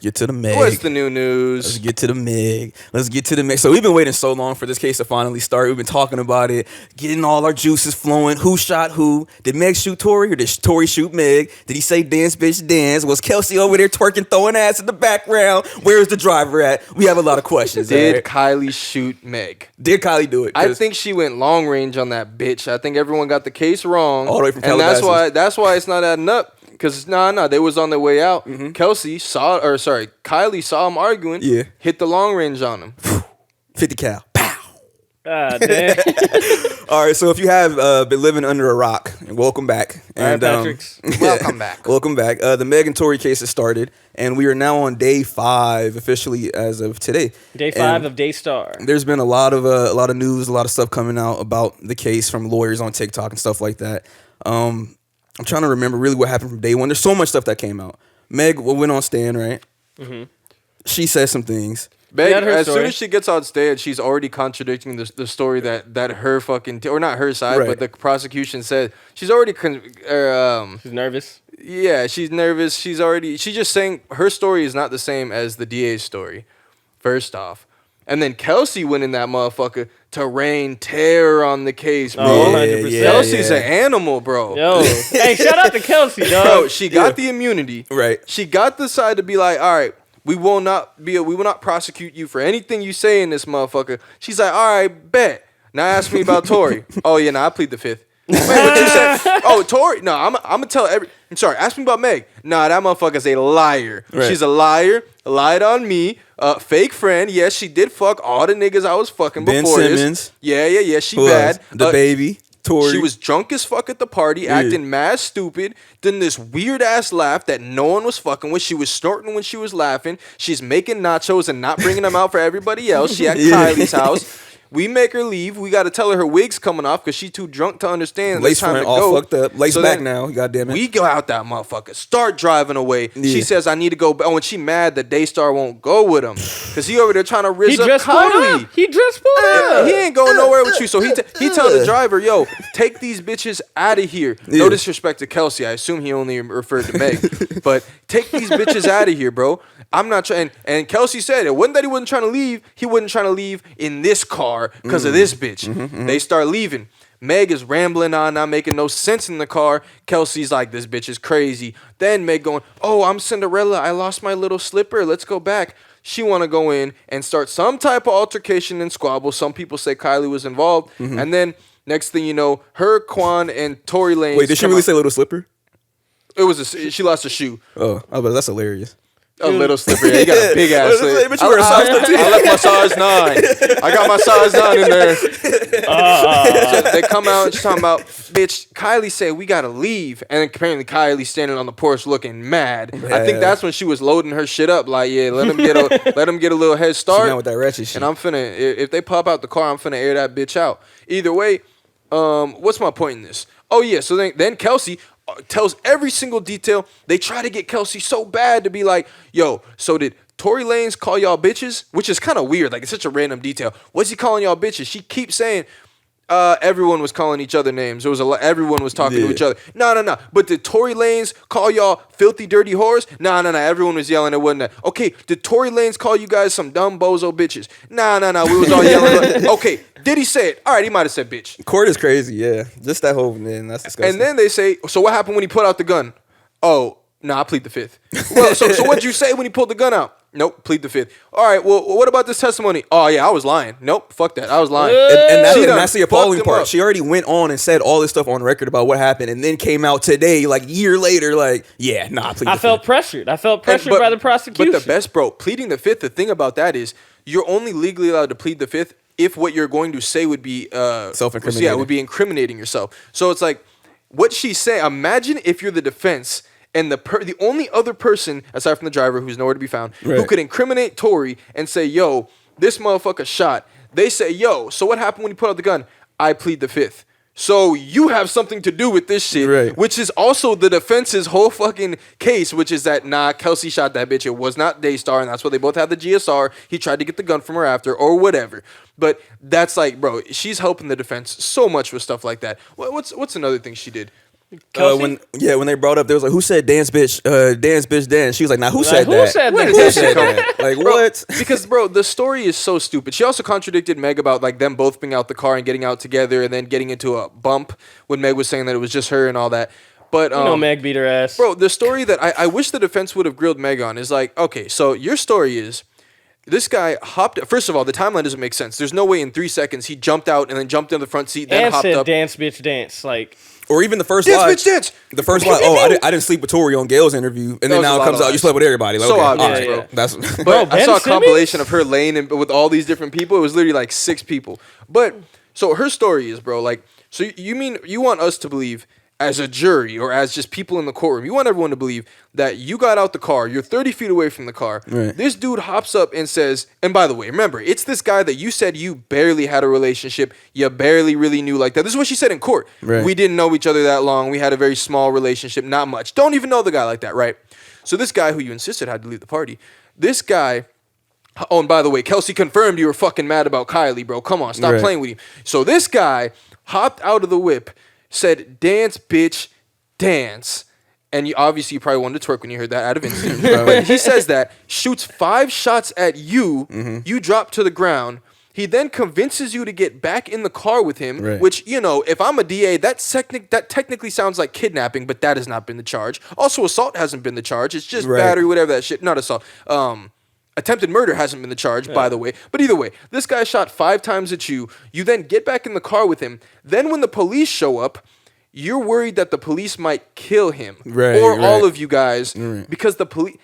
Get to the Meg. What's the new news? Let's get to the Meg. So we've been waiting so long for this case to finally start. We've been talking about it, getting all our juices flowing. Who shot who? Did Meg shoot Tory or did Tory shoot Meg? Did he say dance, bitch, dance? Was Kelsey over there twerking, throwing ass in the background? Where's the driver at? We have a lot of questions. Did Kylie shoot Meg? Did Kylie do it? I think she went long range on that bitch. I think everyone got the case wrong. All the way from and Calabasas. that's why it's not adding up. Because, they was on their way out. Mm-hmm. Kylie saw him arguing. Yeah. Hit the long range on him. 50 cal. Pow. Damn. All right, so if you have been living under a rock, welcome back. And Patrick's. Welcome back. Welcome back. The Meg and Tory case has started, and we are now on day 5 officially as of today. Day 5 of Daystar. There's been a lot of news, a lot of stuff coming out about the case from lawyers on TikTok and stuff like that. I'm trying to remember really what happened from day 1. There's so much stuff that came out. Meg went on stand, right? Mm-hmm. She said some things. Meg, as soon as she gets on stage, she's already contradicting the story that her fucking or not her side, right. but the prosecution said. She's already She's nervous. Yeah, she's nervous. She's just saying her story is not the same as the DA's story. First off, and then Kelsey went in that motherfucker to rain terror on the case, bro. 100%. Kelsey's an animal, bro. Yo, hey, shout out to Kelsey, dog. Bro, she got the immunity. Right. She got the side to be like, all right, we will not prosecute you for anything you say in this motherfucker. She's like, all right, bet. Now ask me about Tory. Oh yeah, I plead the 5th. Wait, what you said? Oh, Tory? No, I'm gonna tell I'm sorry. Ask me about Meg. Nah, that motherfucker's a liar. Right. She's a liar. Lied on me. Fake friend. Yes, she did fuck all the niggas I was fucking Ben before Simmons. this. Yeah. She Who bad. else? The baby. Tory. She was drunk as fuck at the party, acting mad stupid. Then this weird ass laugh that no one was fucking with. She was snorting when she was laughing. She's making nachos and not bringing them out for everybody else. She at Kylie's house. We make her leave. We got to tell her wig's coming off because she's too drunk to understand. Lace front all fucked up. Lace so back now. Goddamn it. We go out that motherfucker. Start driving away. Yeah. She says, I need to go. Oh, and she mad that Daystar won't go with him because he over there trying to rizz up Kylie. He just pulled up. He ain't going nowhere with you. So he tell the driver, yo, take these bitches out of here. Yeah. No disrespect to Kelsey. I assume he only referred to Meg. But take these bitches out of here, bro. I'm not trying. And Kelsey said it wasn't that he wasn't trying to leave. He wasn't trying to leave in this car because of this bitch. They start leaving. Meg is rambling on, not making no sense in the car. Kelsey's like, this bitch is crazy. Then Meg going, oh, I'm Cinderella. I lost my little slipper. Let's go back. She want to go in and start some type of altercation and squabble. Some people say Kylie was involved. And then next thing you know, her, Quan, and Tory Lanez. Wait, did she really say little slipper? It was she lost a shoe. Oh, but that's hilarious. A little slipper. Yeah, you got a big ass slip. But you wear a size 13. I left my size 9. I got my size 9 in there. So they come out and she's talking about, bitch, Kylie said we gotta leave. And apparently Kylie's standing on the porch looking mad. Yeah. I think that's when she was loading her shit up. Like, yeah, let him get a little head She start. down with that ratchet shit. And I'm finna, if they pop out the car, I'm finna air that bitch out. Either way, what's my point in this? Oh yeah, so then Kelsey tells every single detail. They try to get Kelsey so bad to be like, yo, so did Tory Lanez call y'all bitches? Which is kind of weird. Like, it's such a random detail. What's he calling y'all bitches? She keeps saying, everyone was calling each other names. There was everyone was talking to each other. No. But did Tory Lanez call y'all filthy, dirty whores? No. Everyone was yelling. It wasn't that. Okay, did Tory Lanez call you guys some dumb bozo bitches? No. We was all yelling. Okay, did he say it? All right, he might have said bitch. Court is crazy, yeah. Just that whole, man, that's disgusting. And then they say, so what happened when he put out the gun? Oh, I plead the 5th. Well, so what'd you say when he pulled the gun out? Nope, plead the 5th. All right, well, what about this testimony? Oh, yeah, I was lying. Nope, fuck that. I was lying. And She done that's the appalling fucked him part. up. She already went on and said all this stuff on record about what happened, and then came out today, like a year later, like, yeah, nah, please. I felt pressured by the prosecution. But the best, bro, pleading the 5th, the thing about that is you're only legally allowed to plead the 5th if what you're going to say would be self-incriminating. Yeah, would be incriminating yourself. So it's like what she's saying. Imagine if you're the defense and the only other person aside from the driver who's nowhere to be found who could incriminate Tory and say, "Yo, this motherfucker shot." They say, "Yo, so what happened when he put out the gun?" I plead the 5th. So you have something to do with this shit, which is also the defense's whole fucking case, which is that, nah, Kelsey shot that bitch. It was not Daystar, and that's why they both have the GSR. He tried to get the gun from her after, or whatever. But that's like, bro, she's helping the defense so much with stuff like that. What's another thing she did? Kelsey? when they brought up, they was like, "Who said dance, bitch? Dance, bitch, dance." She was like, "Nah, who said who that? said Where that? did Who that said shit come that? Like Bro, what?" Because, bro, the story is so stupid. She also contradicted Meg about like them both being out the car and getting out together, and then getting into a bump when Meg was saying that it was just her and all that. But Meg beat her ass. bro, the story that I wish the defense would have grilled Meg on is like, okay, so your story is this guy hopped. First of all, the timeline doesn't make sense. There's no way in 3 seconds he jumped out and then jumped in the front seat, then and hopped said up. dance, bitch, dance. Like, Or even the first Dance, line. bitch, dance. The first line. Oh, I didn't sleep with Tory on Gail's interview, and then was now a it lot comes of out you lies. slept with everybody. Like, So okay, obvious, all right, bro. That's But Bro, I Ben saw a Simmons? compilation of her laying in with all these different people. It was literally like 6 people. But so her story is, bro, like, so you mean you want us to believe as a jury or as just people in the courtroom, you want everyone to believe that you got out the car, you're 30 feet away from the car. Right. This dude hops up and says, and by the way, remember, it's this guy that you said you barely had a relationship, you barely really knew like that. This is what she said in court. Right. We didn't know each other that long. We had a very small relationship, not much. Don't even know the guy like that, right? So this guy who you insisted had to leave the party, this guy. Oh, and by the way, Kelsey confirmed you were fucking mad about Kylie, bro. Come on, stop Right. playing with him. So this guy hopped out of the whip, said, "Dance, bitch, dance." And you obviously you probably wanted to twerk when you heard that out of instinct. But he says that, shoots 5 shots at you, you drop to the ground. He then convinces you to get back in the car with him, Right. which, you know, if I'm a DA, that technically sounds like kidnapping, but that has not been the charge. Also, assault hasn't been the charge. It's just Right. battery, whatever that shit. Not assault. Attempted murder hasn't been the charge, by the way. But either way, this guy shot 5 times at you. You then get back in the car with him. Then when the police show up, you're worried that the police might kill him. Right, or right. all of you guys. Right. Because the police...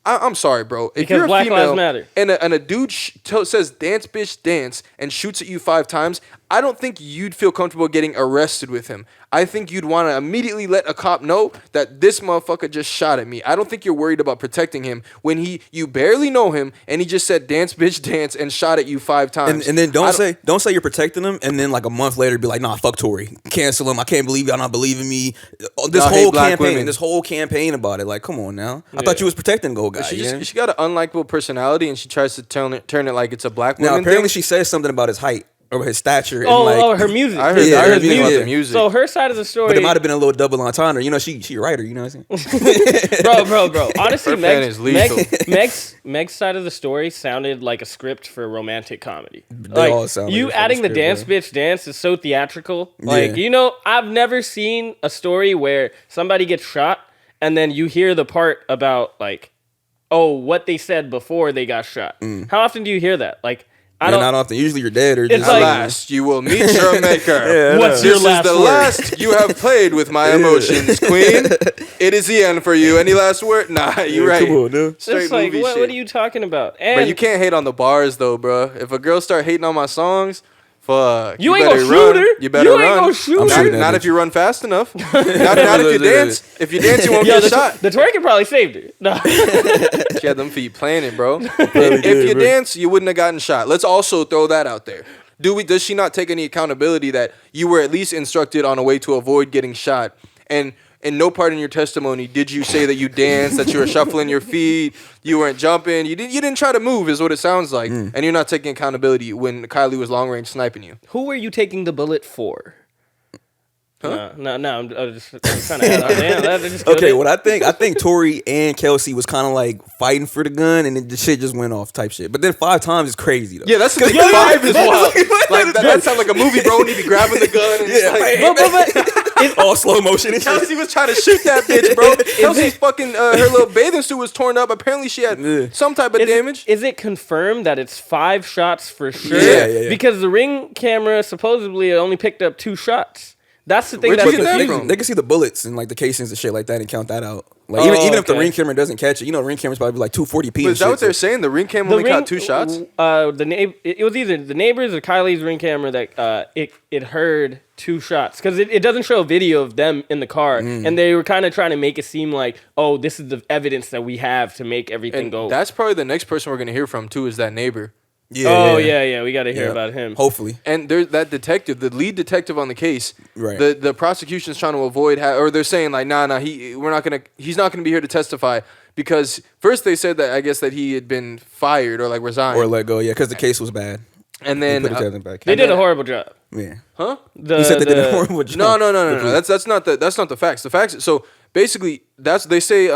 I'm sorry, bro. If Because you're a Black Lives female Matter. and a dude says, dance, bitch, dance, and shoots at you 5 times, I don't think you'd feel comfortable getting arrested with him. I think you'd want to immediately let a cop know that this motherfucker just shot at me. I don't think you're worried about protecting him when you barely know him and he just said, dance, bitch, dance, and shot at you 5 times. And then don't say you're protecting him, and then like a month later be like, nah, fuck Tory, cancel him. I can't believe y'all not believing me. This Y'all hate whole black campaign, women. this whole campaign about it. Like, come on now. I thought you was protecting Gold Guy. she you know? got an unlikable personality and she tries to turn it like it's a black woman Now apparently thing. she says something about his height or his stature. And her music. I heard, Yeah, I heard her things about music. the music. So her side of the story, but it might have been a little double entendre. You know, she a writer. You know what I'm saying? bro. Honestly, Her pen is lethal. Meg's side of the story sounded like a script for a romantic comedy. They all sound like you a adding the script, dance, bro. bitch, dance is so theatrical. Like, Yeah. you know, I've never seen a story where somebody gets shot and then you hear the part about like, oh, what they said before they got shot. How often do you hear that? Like, I don't. Not often. Usually you're dead or It's just like- Last, you will meet your maker. What's This your last is the word? last you have played with my emotions, queen. It is the end for you. Any last word? Nah, you right. Come on, dude. Straight It's like, movie what shit. are you talking about? And Bro, you can't hate on the bars though, bro. If a girl start hating on my songs, fuck. You ain't better gonna run. shoot her. You better You ain't run. gonna shoot I'm her. shooting that Not bitch. if you run fast enough. not if you dance. If you dance, you won't Yo, get shot. the twerking probably saved her. No. She had them feet planted, bro. Probably If did, you bro. dance, you wouldn't have gotten shot. Let's also throw that out there. Does she not take any accountability that you were at least instructed on a way to avoid getting shot? And in no part in your testimony did you say that you danced, that you were shuffling your feet, you weren't jumping, you didn't try to move, is what it sounds like. And you're not taking accountability when Kylie was long range sniping you. Who were you taking the bullet for? Huh? No, I'm just trying to add on. Damn, that just killed Okay, it. what I think Tory and Kelsey was kind of like fighting for the gun, and then the shit just went off type shit. But then 5 times is crazy though. Yeah, that's the thing. 5 is wild. Like that sounds like a movie, bro. And he be grabbing the gun and just like, But all slow motion and shit. Kelsey was trying to shoot that bitch, bro. Kelsey's fucking her little bathing suit was torn up. Apparently, she had some type of damage. Is it confirmed that it's 5 shots for sure? Yeah. Because the Ring camera supposedly only picked up 2 shots. That's the thing Where'd that's you get that confusing. from? They can see the bullets and like the casings and shit like that and count that out. Like even if the okay. ring camera doesn't catch it, you know, ring camera's probably like 240p. But and is that shit, what they're so- saying? The ring cam only caught 2 shots? It was either the neighbors or Kylie's Ring camera that it heard 2 shots. Because it doesn't show a video of them in the car. And they were kind of trying to make it seem like, oh, this is the evidence that we have to make everything And go. that's probably the next person we're gonna hear from too. Is that neighbor? Yeah, we got to hear about him. Hopefully. And there's that detective, the lead detective on the case. Right. The prosecution's trying to avoid, or they're saying like, nah, he's not gonna be here to testify because first they said that I guess that he had been fired or like resigned Or let go, yeah, because the case was bad. And then They put each other back. They did a horrible job. Yeah. huh? He said they did a horrible job. No. That's not the facts. The facts. So basically, they say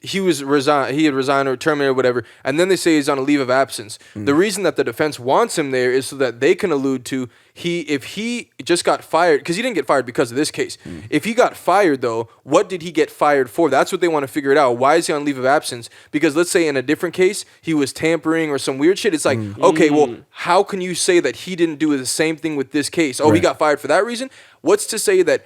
he had resigned or terminated or whatever, and then they say he's on a leave of absence. The reason that the defense wants him there is so that they can allude to if he just got fired, because he didn't get fired because of this case. If he got fired though, what did he get fired for? That's what they want to figure it out. Why is he on leave of absence? Because let's say in a different case he was tampering or some weird shit. It's like, okay, well, how can you say that he didn't do the same thing with this case? Oh, he got fired for that reason? What's to say that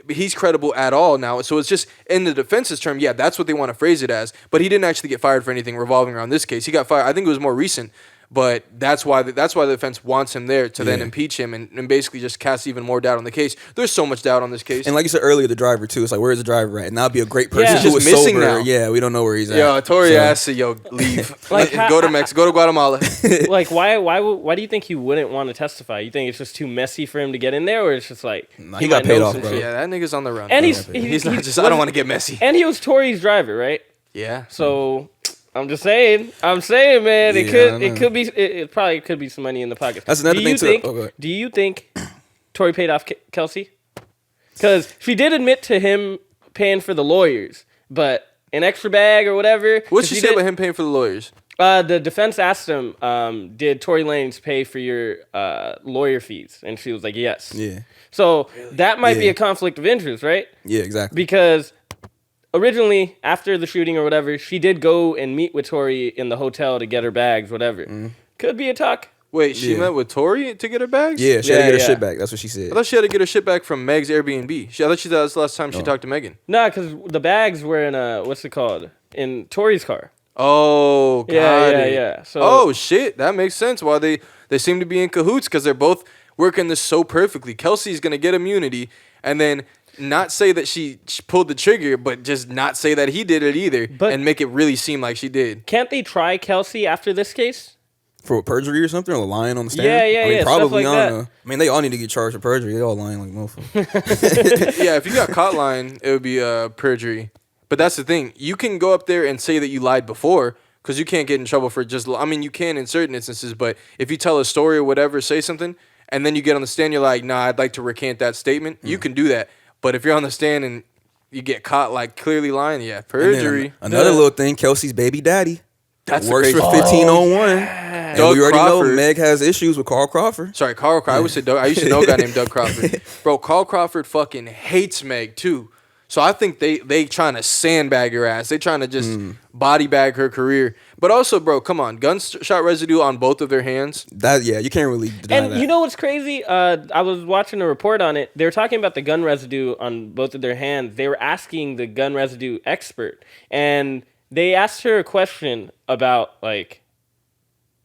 he's credible at all now? So it's just in the defense's term, yeah, that's what they want to phrase it as. But he didn't actually get fired for anything revolving around this case. He got fired. I think it was more recent. But that's why the defense wants him there to then impeach him and basically just cast even more doubt on the case. There's so much doubt on this case. And like you said earlier, the driver too. It's like, where's the driver at? And that'd be a great person Yeah. who He's was just missing sober. now. Yeah, we don't know where he's at. Yo, Tory So- asked yo, leave. Like, Go to Mexico. Go to Guatemala. Like, why do you think he wouldn't want to testify? You think it's just too messy for him to get in there, or it's just like he got might paid know off, some bro. shit? Yeah, that nigga's on the run. And bro. he's not just. I don't want to get messy. And he was Tory's driver, right? Yeah. So I'm just saying. I'm saying, man, Yeah, I it know. could be. It probably could be some money in the pocket. That's another thing, too. Oh, go ahead. Do you think Tory paid off Kelsey? Because she did admit to him paying for the lawyers, but an extra bag or whatever. What'd she say about him paying for the lawyers? The defense asked him, did Tory Lanez pay for your lawyer fees? And she was like, yes. Yeah. So that might be Yeah. a conflict of interest, right? Yeah, exactly. Because originally, after the shooting or whatever, she did go and meet with Tory in the hotel to get her bags, whatever. Could be a talk. Wait, she Yeah. met with Tory to get her bags? Yeah, she had to get her Yeah. shit back. That's what she said. I thought she had to get her shit back from Meg's Airbnb. I thought that was the last time she talked to Megan. Nah, because the bags were in what's it called? In Tory's car. Oh, got it. Yeah. So, Oh shit, that makes sense. Why they seem to be in cahoots because they're both working this so perfectly. Kelsey's gonna get immunity and then not say that she pulled the trigger, but just not say that he did it either, But- and make it really seem like she did. can't they try Kelsey after this case? For perjury or something, or lying on the stand? Yeah, I mean, stuff probably, like I that. don't know. I mean, they all need to get charged with perjury. They all lying like motherfuckers. Yeah, if you got caught lying, it would be perjury. But that's the thing. You can go up there and say that you lied before, because you can't get in trouble for just. I mean, you can in certain instances, but if you tell a story or whatever, say something, and then you get on the stand, you're like, nah, I'd like to recant that statement. You can do that. But if you're on the stand and you get caught like clearly lying, yeah, And then perjury. Another little thing, Kelsey's baby daddy. That's works crazy. for 1501. And Doug we already Crawford. know Meg has issues with Carl Crawford. Sorry, Carl Crawford. I used to know a guy named Doug Crawford. Bro, Carl Crawford fucking hates Meg too. So I think they trying to sandbag her ass. They trying to just body bag her career. But also, bro, come on, gunshot residue on both of their hands. You can't really deny And that. you know what's crazy? I was watching a report on it. They were talking about the gun residue on both of their hands. They were asking the gun residue expert, and they asked her a question about like,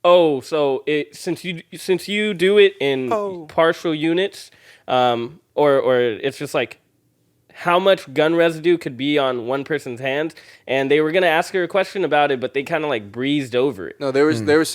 oh, so since you do it in partial units, or it's just like, how much gun residue could be on one person's hands? And they were gonna ask her a question about it, but they kind of like breezed over it. No, they were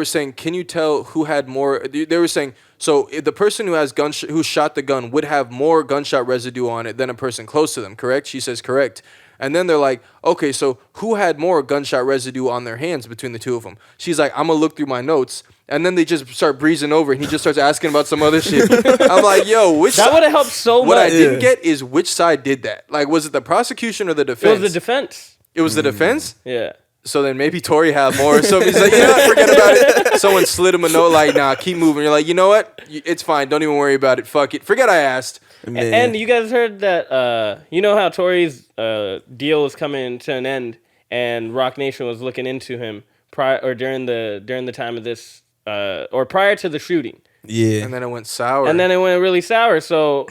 saying, can you tell who had more? They were saying, so if the person who has who shot the gun would have more gunshot residue on it than a person close to them, correct? She says correct. And then they're like, okay, so who had more gunshot residue on their hands between the two of them? She's like, I'm gonna look through my notes. And then they just start breezing over, and he just starts asking about some other shit. I'm like, yo, which That side? would have helped so much. What I didn't get is which side did that. Like, was it the prosecution or the It defense? was the defense. It was the defense? Yeah. So then maybe Tory had more. So he's like, you know what, forget about it. Someone slid him a note like, nah, keep moving. You're like, you know what? It's fine. Don't even worry about it. Fuck it. Forget I asked. Man. And you guys heard that, you know how Tory's deal was coming to an end, and Rock Nation was looking into him during the time of this, or prior to the shooting. Yeah. And then it went sour. And then it went really sour. So,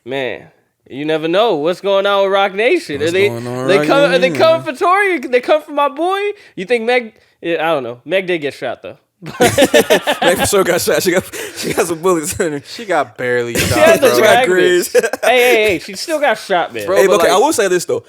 man, you never know what's going on with Rock Nation. What's They going on they right come now? they come for Tory. They come for my boy. You think Meg? I don't know. Meg did get shot though. Meg for sure got shot. She got some bullets in her. she got barely She had shot, the bro. She got drag grizz. bitch. Hey, she still got shot, man. Bro, Hey, but but okay, like- I will say this though.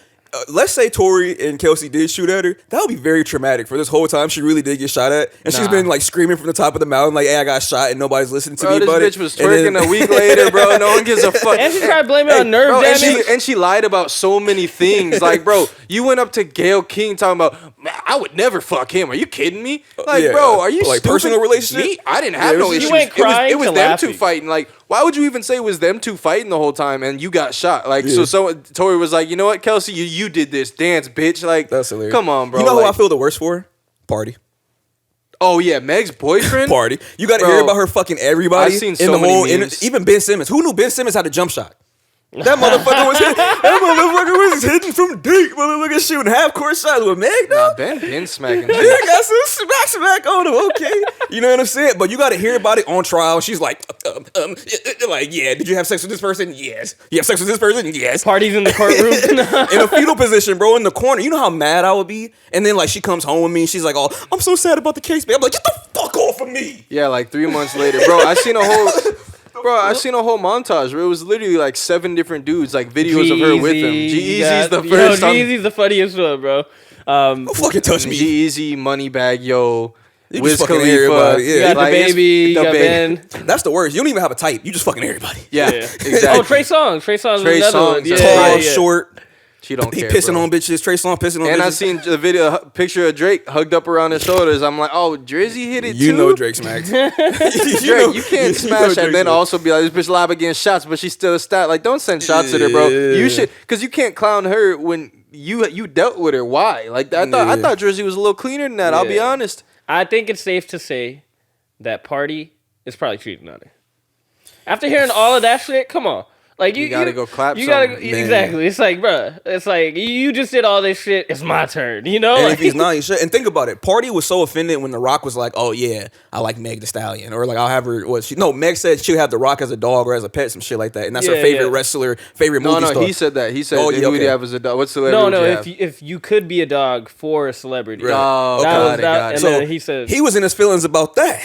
Let's say Tory and Kelsey did shoot at her. That would be very traumatic for this whole time she really did get shot at. And she's Nah. been like screaming from the top of the mountain, like, hey, I got shot and nobody's listening to Bro, me, this buddy. bitch was And twerking then- a week later, bro. No one gives a fuck. And she tried to blame it on nerve Bro, damage. and she lied about so many things. Like, bro, you went up to Gayle King talking about, I would never fuck him. Are you kidding me? Like, yeah. bro, are you Like, stupid? personal relationship? Me? I didn't have no you issues. went crying it was to them laughing. two fighting. Like, why would you even say it was them two fighting the whole time and you got shot? Like, so Tory was like, you know what, Kelsey, you did this dance, bitch. Like, That's hilarious. come on, bro. You know who like, I feel the worst for? Party. Oh yeah, Meg's boyfriend. Party. You got to Bro, hear about her fucking everybody. I've seen in so the many whole, memes. Even Ben Simmons. Who knew Ben Simmons had a jump shot? That motherfucker was hitting from deep. Motherfucker shooting half court shots with Meg. Nah, No, Ben smacking. yeah, got some smack on him. Okay, you know what I'm saying. But you got to hear about it on trial. She's like, yeah. Did you have sex with this person? Yes. You have sex with this person? Yes. Parties in the courtroom. In a fetal position, bro, in the corner. You know how mad I would be. And then like she comes home with me. And she's like, oh, I'm so sad about the case, man. I'm like, get the fuck off of me. Yeah, like 3 months later, bro. I seen a whole montage where it was literally like 7 different dudes, like videos of her with him. G-Eazy's the first. G-Eazy's the funniest one, bro. Don't fucking touch me. G-Eazy, Moneybag Yo, You Wiz just fucking Khalifa. everybody, yeah. You got Like, the it's baby, you the got baby. Ben. That's the worst. You don't even have a type. You just fucking everybody. Yeah, Yeah. exactly. Oh, Trey Songz. Trey Songz Trey is another one. Songz, Yeah, Tall, yeah. short. She don't He care, pissing bro. on bitches. Trey Songz pissing on And bitches. I seen the video picture of Drake hugged up around his shoulders. I'm like, oh, Drizzy hit it You too. know Drake smacked. Drake, you can't smash and then also be like, this bitch live against shots, but she's still a stat. Like, don't send shots at her, bro. You Yeah. should, because you can't clown her when you dealt with her. Why? Like, I thought Drizzy was a little cleaner than that. I'll be Yeah. honest. I think it's safe to say that Party is probably cheating on her. After hearing all of that shit, come on. Like you gotta go clap You gotta something. exactly. It's like, bruh. It's like you just did all this shit. It's my turn. You know. And Like, if he's not, he should. And think about it. Party was so offended when The Rock was like, "Oh yeah, I like Meg the Stallion," or like, "I'll have her." Meg said she'll have The Rock as a dog or as a pet, some shit like that. And that's her Yeah, favorite yeah. wrester, favorite No, movie star. he said that. He said Oh, that yeah, who would okay. have as a dog. What celebrity no. would you have? If you could be a dog for a celebrity, Right. Oh, That got was it, that- got it. and So then he said he was in his feelings about that.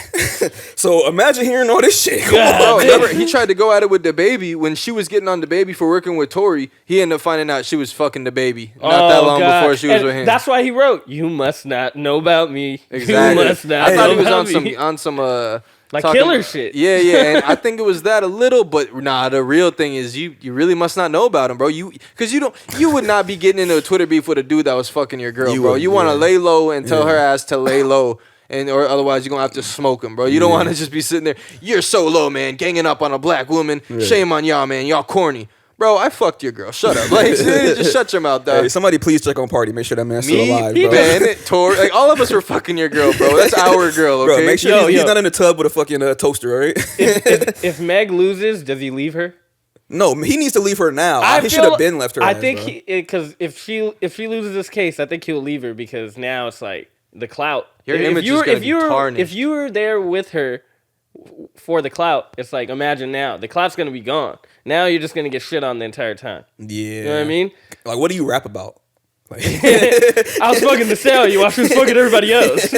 So imagine hearing all this shit. Come God. on. Bro, remember, he tried to go at it with the baby when she was getting on the baby for working with Tory. He ended up finding out she was fucking the baby not that long before she was And with him. That's why he wrote, "You must not know about me. Exactly. You must not I thought know he was about me." on some Like talking- killer shit. Yeah, and I think it was that a little, but nah. The real thing is you really must not know about him, bro. You would not be getting into a Twitter beef with a dude that was fucking your girl, You bro. would, You want to yeah. lay low and tell Yeah. her ass to lay low. Or otherwise you're gonna have to smoke him, bro. You don't want to just be sitting there. You're so low, man, ganging up on a black woman. Shame on y'all, man. Y'all corny, bro. I fucked your girl. Shut up, like just shut your mouth, dog. Hey, somebody please check on Party. Make sure that man's still Me, alive, bro. Ben, Tory, like all of us were fucking your girl, bro. That's our girl, okay? Bro, make sure Yo, he's yo. not in the tub with a fucking toaster, all right? If Meg loses, does he leave her? No, he needs to leave her now. He should feel- have been left her. I ass, think bro. because if she loses this case, I think he'll leave her because now it's like the clout. Your If image you is were- gonna if be you were- tarnished. If you were there with her for the clout, it's like imagine now the clout's gonna be gone. Now you're just gonna get shit on the entire time. Yeah. You know what I mean? Like, what do you rap about? Like, I was fucking the Stallion while she was fucking everybody else.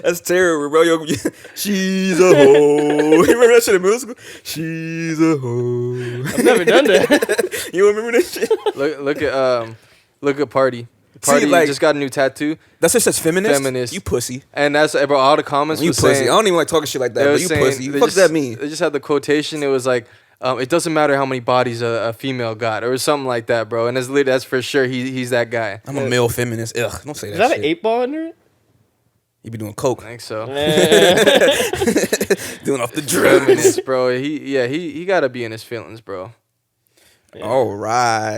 that's terrible, bro. Yo, she's a hoe. You remember that shit in middle school? She's a hoe. I've never done that. You remember that shit? Look at Party. Party like- just got a new tattoo, That's just says feminist. Feminist. You pussy. and that's bro. All the comments You was pussy. saying, I don't even like talking shit like that. they But was you saying- pussy. they What does just- that mean? They just had the quotation. It was like, it doesn't matter how many bodies a female got, or something like that, bro. And that's for sure. He's that guy. I'm a male feminist. Ugh, don't say that. Is that shit. an 8-ball in there? You be doing coke, I think so. doing off the drugs. Feminist, bro. He gotta be in his feelings, bro. All right.